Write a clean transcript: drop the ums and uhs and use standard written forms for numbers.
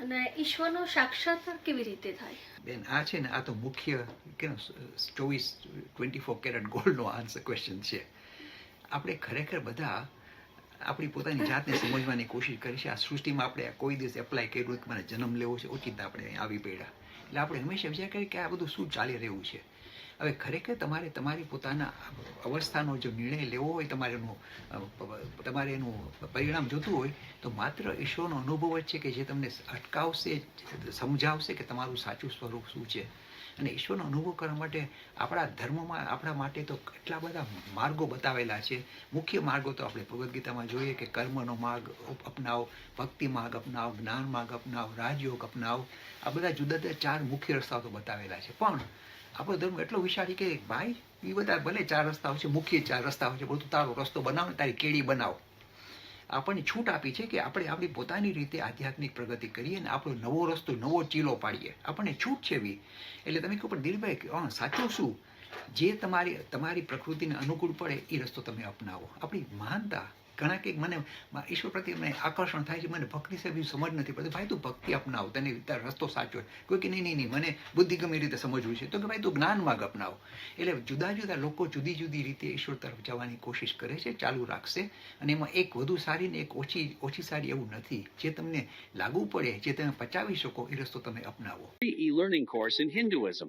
અને ઈશ્વરનો સાક્ષાત્કાર કેવી રીતે થાય? બેન આ છે ને, આ તો મુખ્ય કે 24 કેરેટ ગોલ્ડનો આન્સર ક્વેશ્ચન છે. આપણે ખરેખર બધા આપણી પોતાની જાતને સમજવાની કોશિશ કરી છે. આ સૃષ્ટિમાં આપણે કોઈ દિવસ એપ્લાય કર્યું કે મારે જન્મ લેવો છે, ઓચિંતા આપણે અહીં આવી પડ્યા. એટલે આપણે હંમેશા વિચાર કરીએ કે આ બધું શું ચાલી રહ્યું છે. હવે ખરેખર તમારે તમારી પોતાના અવસ્થાનો જો નિર્ણય લેવો હોય, તમારે એનું પરિણામ જોતું હોય, તો માત્ર ઈશ્વરનો અનુભવ જ છે કે જે તમને અટકાવશે, સમજાવશે કે તમારું સાચું સ્વરૂપ શું છે. અને ઈશ્વરનો અનુભવ કરવા માટે આપણા ધર્મમાં આપણા માટે તો કેટલા બધા માર્ગો બતાવેલા છે. મુખ્ય માર્ગો તો આપણે ભગવદ્ ગીતામાં જોઈએ કે કર્મનો માર્ગ અપનાવો, ભક્તિ માર્ગ અપનાવો, જ્ઞાન માર્ગ અપનાવો, રાજયોગ અપનાવો. આ બધા જુદા જુદા 4 મુખ્ય રસ્તાઓ તો બતાવેલા છે. પણ આપણો ધર્મ એટલો વિશાળ કે ભાઈ એ બધા ભલે 4 રસ્તાઓ છે, મુખ્ય 4 રસ્તાઓ છે, બધું તારો રસ્તો બનાવો ને તારી કેડી બનાવો. આપણને છૂટ આપી છે કે આપણે આપણી પોતાની રીતે આધ્યાત્મિક પ્રગતિ કરીએ ને આપણો નવો રસ્તો, નવો ચીલો પાડીએ. આપણને છૂટ છે એવી. એટલે તમે કહો પણ દિલભાઈ સાચું શું? જે તમારી પ્રકૃતિને અનુકૂળ પડે એ રસ્તો તમે અપનાવો. આપણી મહાનતા ઘણા કંઈક મને ઈશ્વર પ્રત્યે મને આકર્ષણ થાય છે, મને ભક્તિ છે સમજ નથી પડતી. ભાઈ તું ભક્તિ અપનાવ, તને તારો રસ્તો સાચો. કોઈ કે નહીં, મને બુદ્ધિ ગમે રીતે સમજવું છે, તો કે ભાઈ તું જ્ઞાન માર્ગ અપનાવો. એટલે જુદા જુદા લોકો જુદી જુદી રીતે ઈશ્વર તરફ જવાની કોશિશ કરે છે, ચાલુ રાખશે. અને એમાં એક વધુ સારી ને એક ઓછી સારી એવું નથી. જે તમને લાગુ પડે, જે તમે પચાવી શકો એ રસ્તો તમે અપનાવો. Free e-learning course in Hinduism.